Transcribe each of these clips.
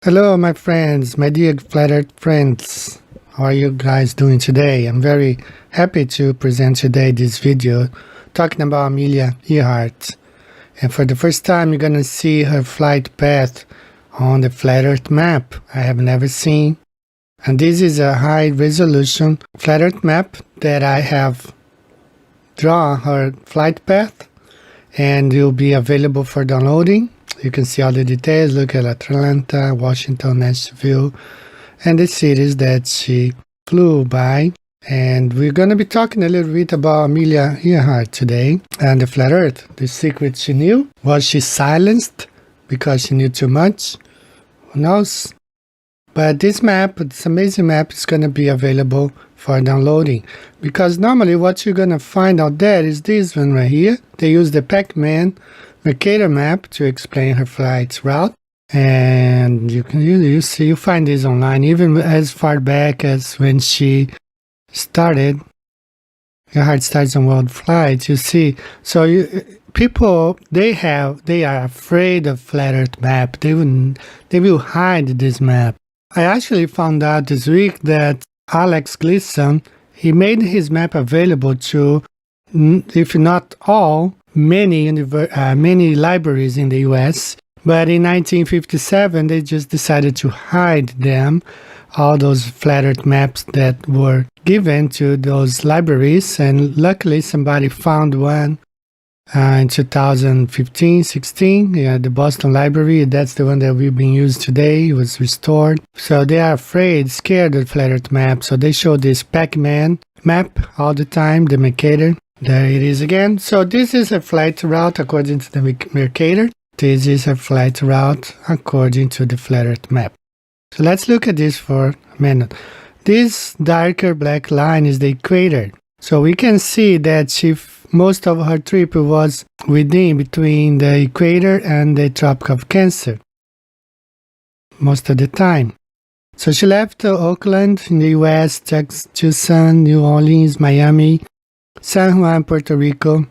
Hello, my friends, my dear flat earth friends. How are you guys doing today? I'm very happy to present today this video talking about Amelia Earhart. And for the first time, you're going to see her flight path on the flat earth map I have never seen. And this is a high resolution flat earth map that I have drawn her flight path, and it will be available for downloading. You can see all the details. Look at Atlanta, Washington, Nashville, and the cities that she flew by. And we're going to be talking a little bit about Amelia Earhart today and the flat earth. The secret she knew. Was she silenced because she knew too much? Who knows? But this map, this amazing map, is going to be available for downloading. Because normally what you're going to find out there is this one right here. They use the Pac-Man Mercator map to explain her flight's route, and you find this online even as far back as when she started. Earhart starts on world flights. You see, so people they are afraid of flat Earth map. They will hide this map. I actually found out this week that Alex Gleason, he made his map available to, if not all, many libraries in the US, but in 1957 they just decided to hide them, all those flat earth maps that were given to those libraries, and luckily somebody found one in 2015-16, the Boston Library. That's the one that we've been used today. It was restored. So they are scared of flat earth map, so they show this Pac-Man map all the time, the Mercator. There it is again. So this is a flight route according to the Mercator. This is a flight route according to the flat earth map. So let's look at this for a minute. This darker black line is the equator. So we can see that most of her trip was between the equator and the Tropic of Cancer. Most of the time. So she left Oakland in the US, Tucson, New Orleans, Miami, San Juan, Puerto Rico,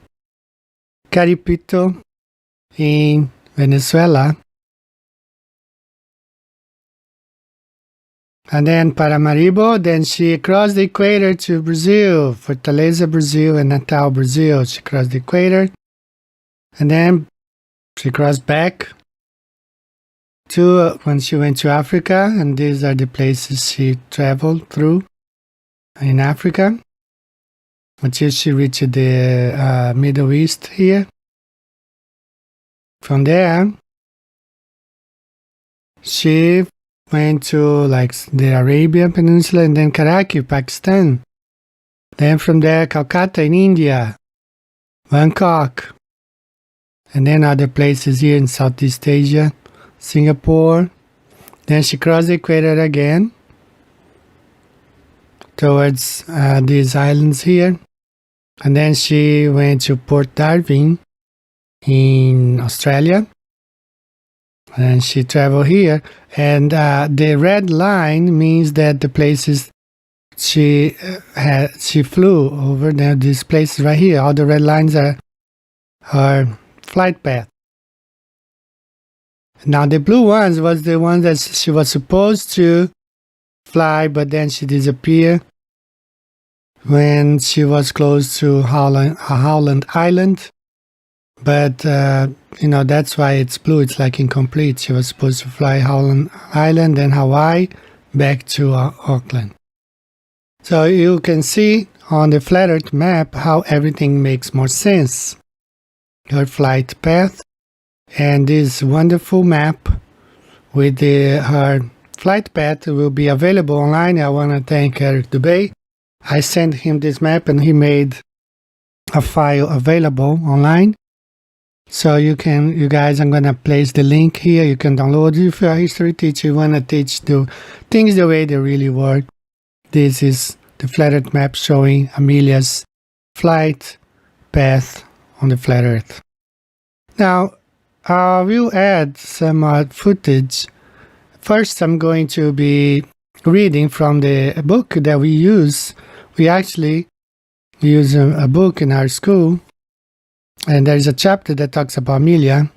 Caripito in Venezuela, and then Paramaribo. Then she crossed the equator to Brazil, Fortaleza, Brazil, and Natal, Brazil. She crossed the equator, and then she crossed back to when she went to Africa, and these are the places she traveled through in Africa until she reached the Middle East here. From there, she went to the Arabian Peninsula, and then Karachi, Pakistan. Then from there, Calcutta in India, Bangkok, and then other places here in Southeast Asia, Singapore. Then she crossed the equator again towards these islands here. And then she went to Port Darwin in Australia. And she traveled here. And the red line means that the places she flew over there, these places right here. All the red lines are her flight path. Now the blue ones was the ones that she was supposed to fly, but then she disappeared when she was close to Howland Island. But, that's why it's blue. It's like incomplete. She was supposed to fly Howland Island, then Hawaii, back to Auckland. So you can see on the flat earth map how everything makes more sense. Her flight path, and this wonderful map with her flight path will be available online. I want to thank Eric Dubay. I sent him this map and he made a file available online. So you guys, I'm going to place the link here. You can download it. If you're a history teacher, you want to teach the things the way they really work. This is the flat earth map showing Amelia's flight path on the flat earth. Now, I will add some footage. First, I'm going to be reading from the book that we use. We actually use a book in our school, and there's a chapter that talks about Amelia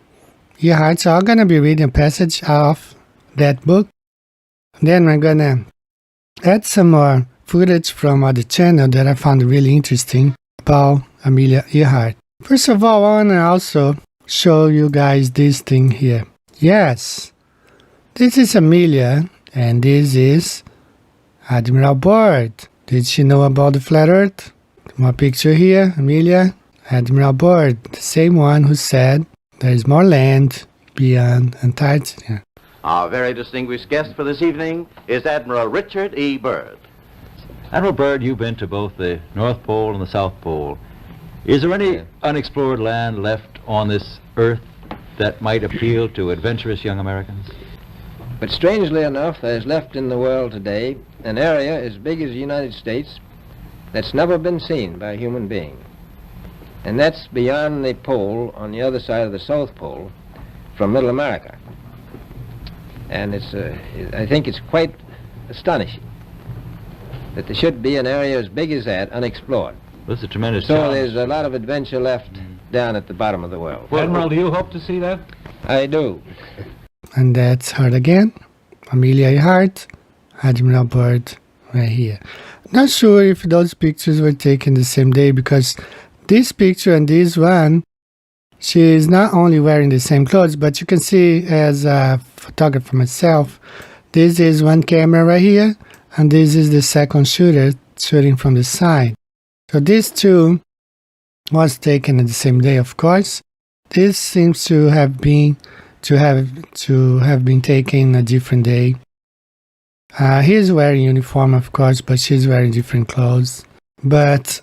Earhart. So I'm going to be reading a passage of that book. Then I'm gonna add some more footage from other channel that I found really interesting about Amelia Earhart. First of all, I wanna also show you guys this thing here. Yes, this is Amelia, and this is Admiral Byrd. Did she know about the flat earth? More picture here, Amelia, Admiral Byrd, the same one who said there is more land beyond Antarctica. Our very distinguished guest for this evening is Admiral Richard E. Byrd. Admiral Byrd, you've been to both the North Pole and the South Pole. Is there any unexplored land left on this earth that might appeal to adventurous young Americans? But strangely enough, there's left in the world today an area as big as the United States that's never been seen by a human being. And that's beyond the pole on the other side of the South Pole from Middle America. And I think it's quite astonishing that there should be an area as big as that unexplored. This is a tremendous So challenge. there's a lot of adventure left down at the bottom of the world. Admiral, do you hope to see that? I do. And that's her again, Amelia Earhart, Admiral Byrd, right here. Not sure if those pictures were taken the same day, because this picture and this one, she is not only wearing the same clothes, but you can see as a photographer myself, this is one camera right here, and this is the second shooter shooting from the side. So these two was taken at the same day, of course. This seems to have been taken a different day. He's wearing uniform, of course, but she's wearing different clothes. But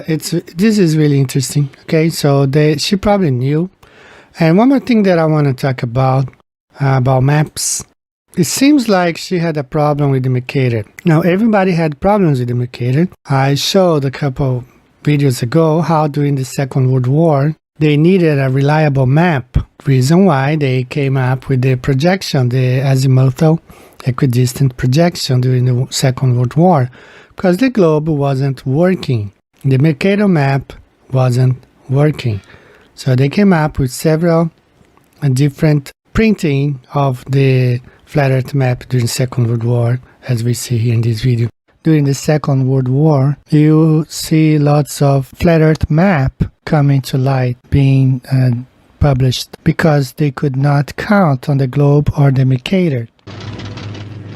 this is really interesting. Okay, so she probably knew. And one more thing that I want to talk about maps. It seems like she had a problem with the Mercator. Now, everybody had problems with the Mercator. I showed a couple videos ago how during the Second World War, they needed a reliable map. Reason why they came up with the projection, the azimuthal equidistant projection during the Second World War, because the globe wasn't working. The Mercator map wasn't working. So they came up with several different printing of the flat earth map during the Second World War, as we see here in this video. During the Second World War, you see lots of flat earth map coming to light, being published, because they could not count on the globe or the Mercator.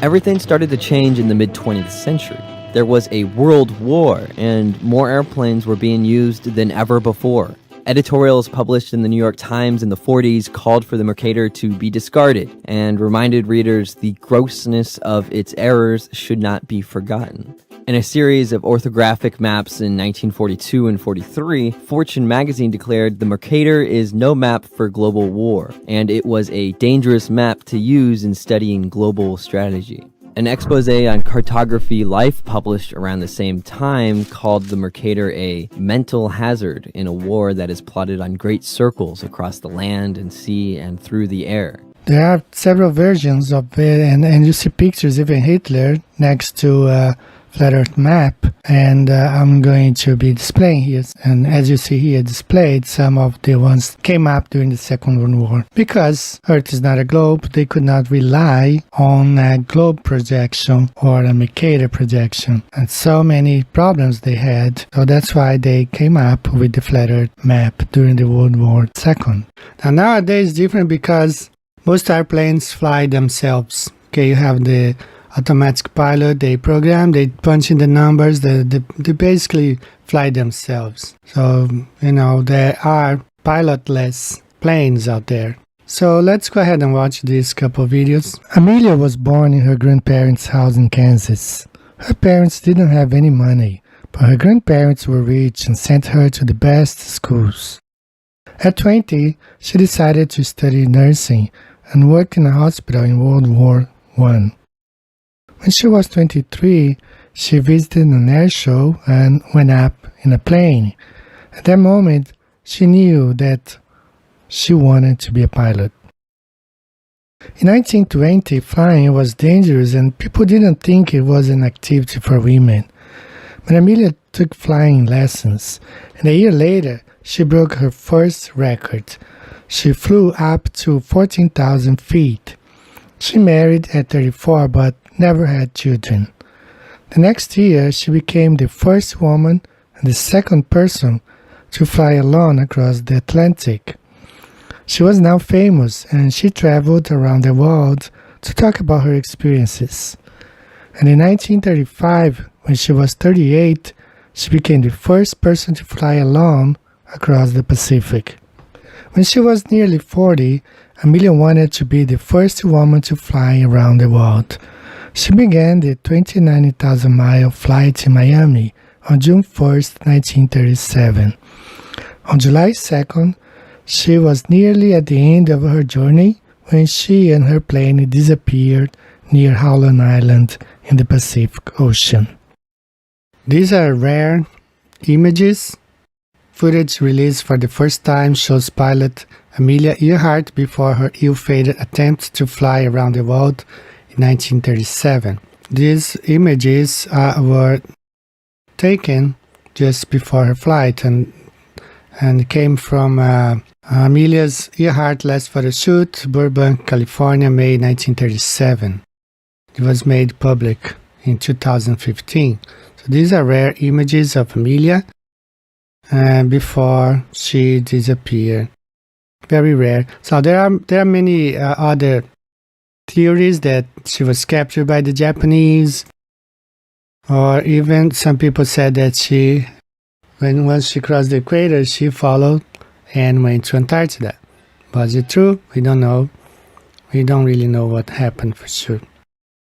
Everything started to change in the mid-20th century. There was a world war, and more airplanes were being used than ever before. Editorials published in the New York Times in the 40s called for the Mercator to be discarded and reminded readers the grossness of its errors should not be forgotten. In a series of orthographic maps in 1942 and 43, Fortune magazine declared the Mercator is no map for global war, and it was a dangerous map to use in studying global strategy. An expose on cartography Life published around the same time called the Mercator a mental hazard in a war that is plotted on great circles across the land and sea and through the air. There are several versions of it, and you see pictures, even Hitler, next to flat earth map, and I'm going to be displaying here, and as you see here displayed, some of the ones came up during the Second World War. Because Earth is not a globe, they could not rely on a globe projection or a Mercator projection, and so many problems they had, so that's why they came up with the flat earth map during the World War II. Now nowadays it's different because most airplanes fly themselves. Okay, you have the automatic pilot, they program, they punch in the numbers, they basically fly themselves. So, there are pilotless planes out there. So let's go ahead and watch these couple videos. Amelia was born in her grandparents' house in Kansas. Her parents didn't have any money, but her grandparents were rich and sent her to the best schools. At 20, she decided to study nursing and worked in a hospital in World War I. When she was 23, she visited an air show and went up in a plane. At that moment, she knew that she wanted to be a pilot. In 1920, flying was dangerous and people didn't think it was an activity for women. But Amelia took flying lessons, and a year later, she broke her first record. She flew up to 14,000 feet. She married at 34 but never had children. The next year, she became the first woman and the second person to fly alone across the Atlantic. She was now famous and she traveled around the world to talk about her experiences. And in 1935, when she was 38, she became the first person to fly alone across the Pacific. When she was nearly 40, Amelia wanted to be the first woman to fly around the world. She began the 29,000-mile flight to Miami on June 1st, 1937. On July 2nd, she was nearly at the end of her journey when she and her plane disappeared near Howland Island in the Pacific Ocean. These are rare images. Footage released for the first time shows pilot Amelia Earhart before her ill-fated attempt to fly around the world in 1937. These images were taken just before her flight and came from Amelia Earhart last photo shoot, Burbank, California, May 1937. It was made public in 2015. So these are rare images of Amelia before she disappeared. Very rare. So there are many other theories that she was captured by the Japanese, or even some people said that once she crossed the equator, she followed and went to Antarctica. Was it true? We don't know. We don't really know what happened for sure.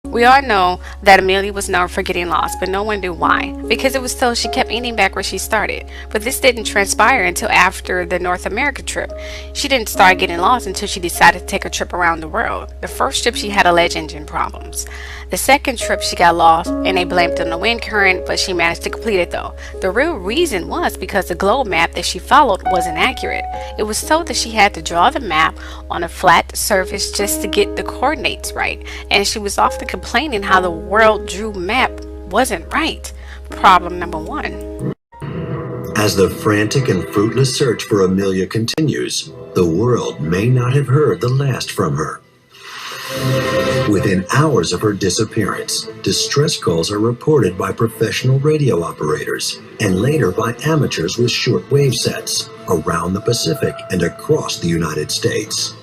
We all know that Amelia was known for getting lost, but no one knew why, because it was told she kept ending back where she started. But this didn't transpire until after the North America trip. She didn't start getting lost until she decided to take a trip around the world. The first trip she had alleged engine problems. The second trip she got lost and they blamed it on the wind current, but she managed to complete it though. The real reason was because the globe map that she followed wasn't accurate. It was told that she had to draw the map on a flat surface just to get the coordinates right, and she was often complaining how the world drew map wasn't right. Problem number one. As the frantic and fruitless search for Amelia continues, the world may not have heard the last from her. Within hours of her disappearance, distress calls are reported by professional radio operators and later by amateurs with shortwave sets around the Pacific and across the United States.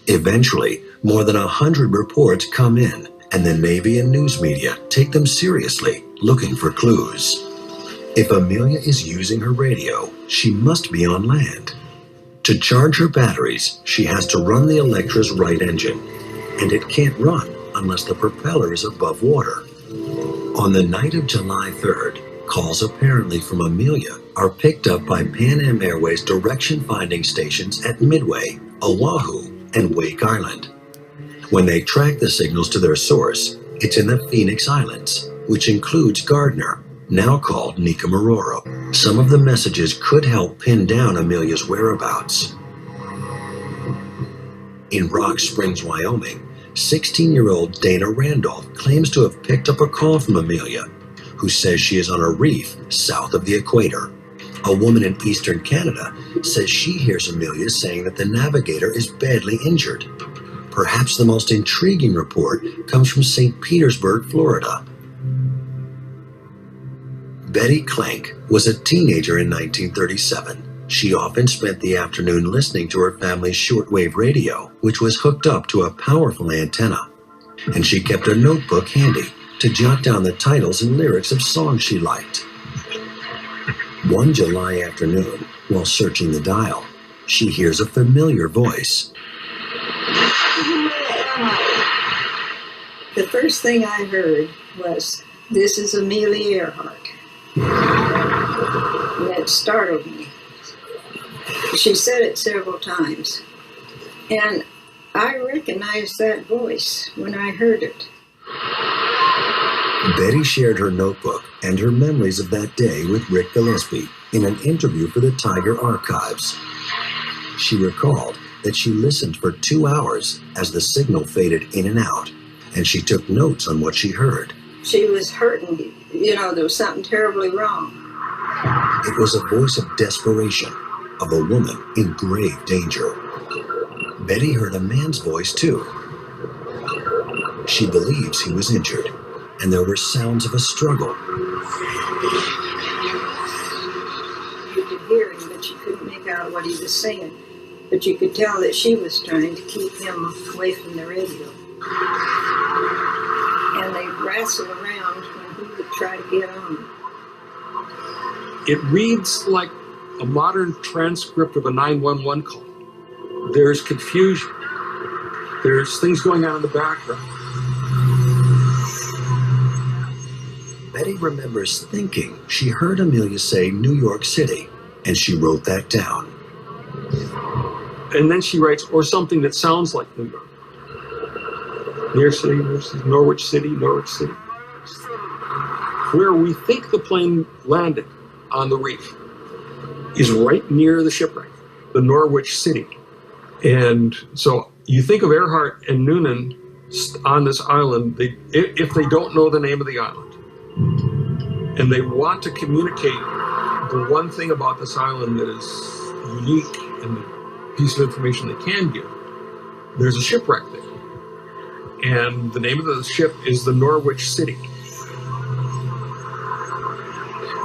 Eventually, more than 100 reports come in, and the Navy and news media take them seriously, looking for clues. If Amelia is using her radio, she must be on land. To charge her batteries, she has to run the Electra's right engine, and it can't run unless the propeller is above water. On the night of July 3rd, calls apparently from Amelia are picked up by Pan Am Airways direction finding stations at Midway, Oahu, and Wake Island. When they track the signals to their source, it's in the Phoenix Islands, which includes Gardner, now called Nikamaroro. Some of the messages could help pin down Amelia's whereabouts. In Rock Springs, Wyoming, 16-year-old Dana Randolph claims to have picked up a call from Amelia, who says she is on a reef south of the equator. A woman in eastern Canada says she hears Amelia saying that the navigator is badly injured. Perhaps the most intriguing report comes from St. Petersburg, Florida. Betty Clank was a teenager in 1937. She often spent the afternoon listening to her family's shortwave radio, which was hooked up to a powerful antenna. And she kept a notebook handy to jot down the titles and lyrics of songs she liked. One July afternoon, while searching the dial, she hears a familiar voice. The first thing I heard was, "This is Amelia Earhart." And that startled me. She said it several times, and I recognized that voice when I heard it. Betty shared her notebook and her memories of that day with Rick Gillespie in an interview for the Tiger Archives. She recalled that she listened for 2 hours as the signal faded in and out, and she took notes on what she heard. She was hurting, there was something terribly wrong. It was a voice of desperation, of a woman in grave danger. Betty heard a man's voice too. She believes he was injured, and there were sounds of a struggle. You could hear him, but you couldn't make out what he was saying. But you could tell that she was trying to keep him away from the radio. And they wrestled around when he would try to get on. It reads like a modern transcript of a 911 call. There's confusion. There's things going on in the background. Betty remembers thinking she heard Amelia say New York City, and she wrote that down. And then she writes, or something that sounds like New York. New York City, Norwich City, Norwich City. Where we think the plane landed on the reef is right near the shipwreck, the Norwich City. And so you think of Earhart and Noonan on this island, if they don't know the name of the island, and they want to communicate the one thing about this island that is unique and the piece of information they can give, there's a shipwreck there. And the name of the ship is the Norwich City.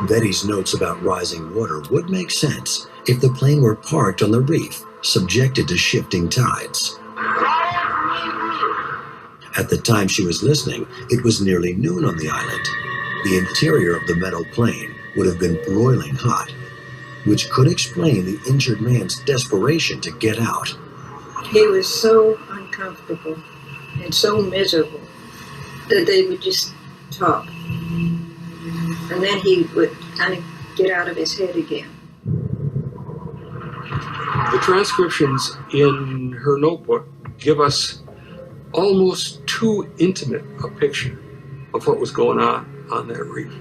Betty's notes about rising water would make sense if the plane were parked on the reef, subjected to shifting tides. At the time she was listening, it was nearly noon on the island. The interior of the metal plane would have been broiling hot, which could explain the injured man's desperation to get out. He was so uncomfortable and so miserable that they would just talk. And then he would kind of get out of his head again. The transcriptions in her notebook give us almost too intimate a picture of what was going on that reef.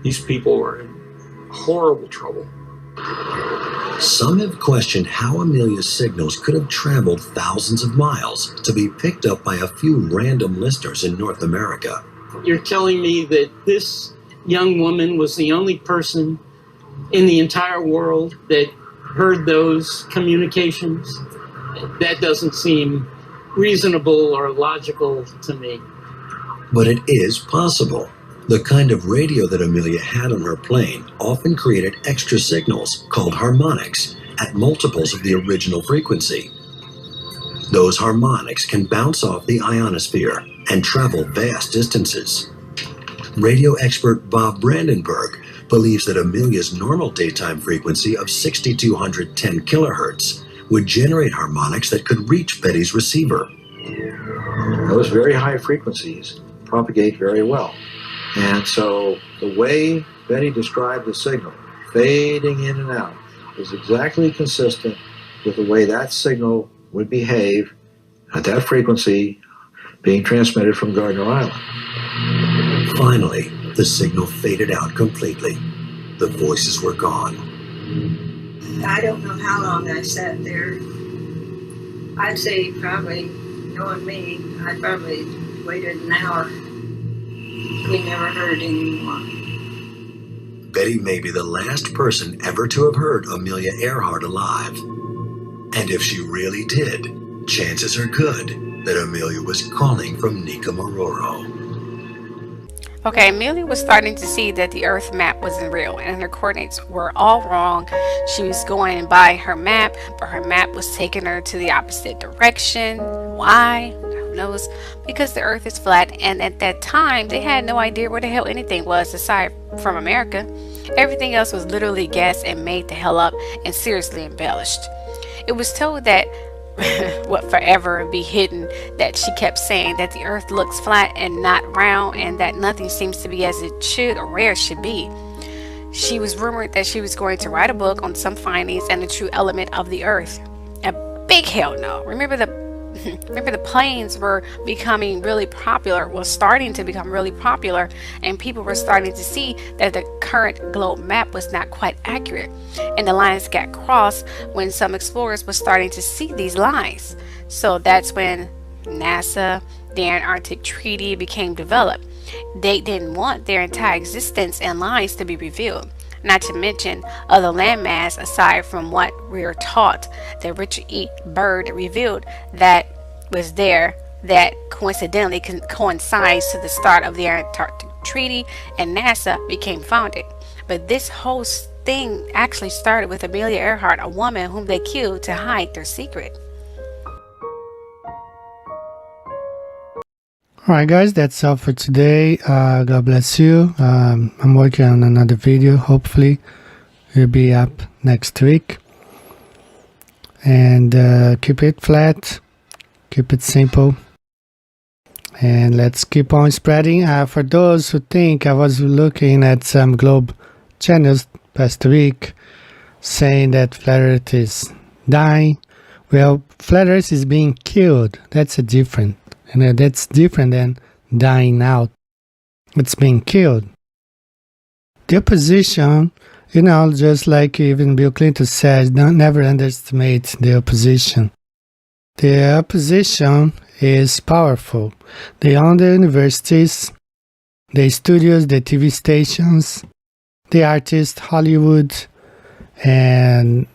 These people were in horrible trouble. Some have questioned how Amelia's signals could have traveled thousands of miles to be picked up by a few random listeners in North America. You're telling me that this young woman was the only person in the entire world that heard those communications? That doesn't seem reasonable or logical to me. But it is possible. The kind of radio that Amelia had on her plane often created extra signals called harmonics at multiples of the original frequency. Those harmonics can bounce off the ionosphere and travel vast distances. Radio expert Bob Brandenburg believes that Amelia's normal daytime frequency of 6,210 kilohertz would generate harmonics that could reach Betty's receiver. Those very high frequencies propagate very well. And so the way Betty described the signal, fading in and out, is exactly consistent with the way that signal would behave at that frequency being transmitted from Gardner Island. Finally, the signal faded out completely. The voices were gone. I don't know how long I sat there. I'd say probably, knowing me, I probably waited an hour. We never heard anymore. Betty may be the last person ever to have heard Amelia Earhart alive. And if she really did, chances are good that Amelia was calling from Nicomaroro. Okay, Amelia was starting to see that the Earth map wasn't real and her coordinates were all wrong. She was going by her map, but her map was taking her to the opposite direction. Why? Who knows? Because the Earth is flat, and at that time, they had no idea where the hell anything was aside from America. Everything else was literally guessed and made the hell up and seriously embellished. It was told that what forever be hidden, that she kept saying that the earth looks flat and not round, and that nothing seems to be as it should or where it should be. She was rumored that she was going to write a book on some findings and the true element of the earth. A big hell no. Remember the planes were becoming really popular, was starting to become really popular, and people were starting to see that the current globe map was not quite accurate, and the lines got crossed when some explorers were starting to see these lines. So that's when NASA, the Antarctic Treaty became developed. They didn't want their entire existence and lines to be revealed, not to mention other landmass aside from what we are taught that Richard E. Byrd revealed that was there that coincidentally coincides to the start of the Antarctic Treaty, and NASA became founded. But this whole thing actually started with Amelia Earhart, a woman whom they killed to hide their secret. Alright guys, that's all for today. God bless you. I'm working on another video. Hopefully it'll be up next week. And keep it flat, keep it simple, and let's keep on spreading. For those who think, I was looking at some globe channels past week saying that Flat Earth is dying. Well, Flat Earth is being killed. That's a different. That's different than dying out. It's being killed. The opposition, just like even Bill Clinton said, never underestimate the opposition. The opposition is powerful. They own the universities, the studios, the TV stations, the artists, Hollywood, and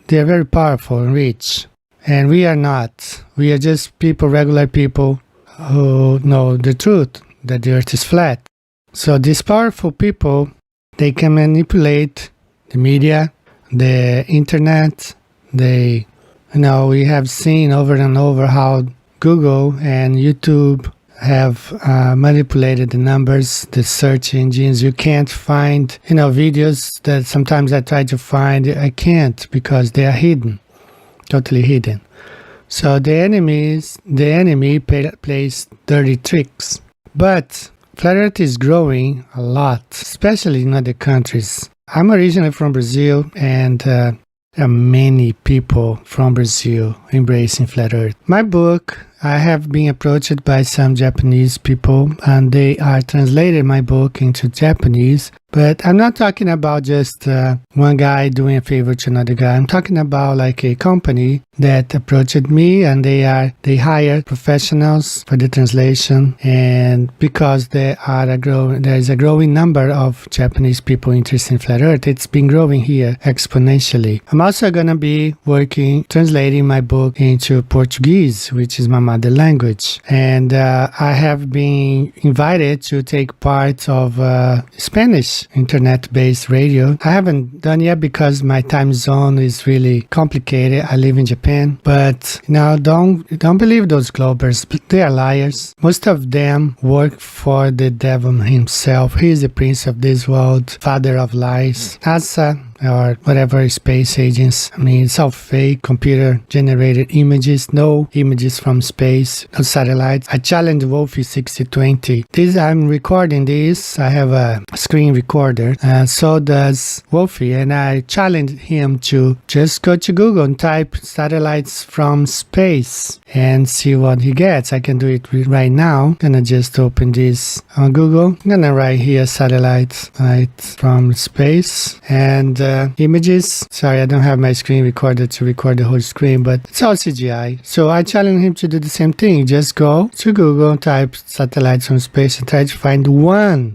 they're very powerful and rich. And we are not. We are just people, regular people who know the truth, that the earth is flat. So these powerful people, they can manipulate the media, the internet. We have seen over and over how Google and YouTube have manipulated the numbers, the search engines. You can't find, videos that sometimes I try to find. I can't because they are hidden. Totally hidden. So the enemy plays dirty tricks. But Flat Earth is growing a lot, especially in other countries. I'm originally from Brazil, and there are many people from Brazil embracing Flat Earth. My book, I have been approached by some Japanese people, and they are translating my book into Japanese. But I'm not talking about just one guy doing a favor to another guy. I'm talking about like a company that approached me, and they hire professionals for the translation. And because there is a growing number of Japanese people interested in Flat Earth, it's been growing here exponentially. I'm also gonna be translating my book into Portuguese, which is my mother language. And I have been invited to take part of Spanish internet-based radio. I haven't done yet because my time zone is really complicated. I live in Japan, but don't believe those Globers. They are liars. Most of them work for the devil himself. He is the prince of this world, father of lies. NASA or whatever space agents. It's all fake, computer-generated images, no images from space, no satellites. I challenge Wolfie 6020. I'm recording this. I have a screen recorder, so does Wolfie, and I challenge him to just go to Google and type satellites from space and see what he gets. I can do it right now. I'm gonna just open this on Google. I'm gonna write here satellites from space, and images. Sorry, I don't have my screen recorder to record the whole screen, but it's all CGI. So I challenge him to do the same thing. Just go to Google, type satellites from space, and try to find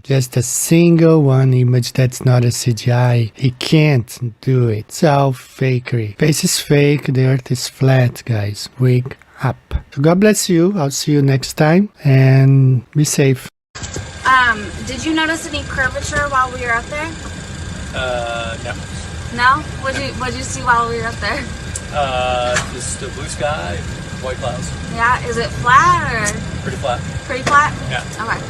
just a single one image that's not a CGI. He can't do it. It's all fakery. Space is fake. The earth is flat, guys. Wake up. So God bless you. I'll see you next time, and be safe. Did you notice any curvature while we were up there? No. No? What'd you see while we were up there? Just a blue sky, white clouds. Yeah, is it flat or? Pretty flat. Pretty flat? Yeah. Okay.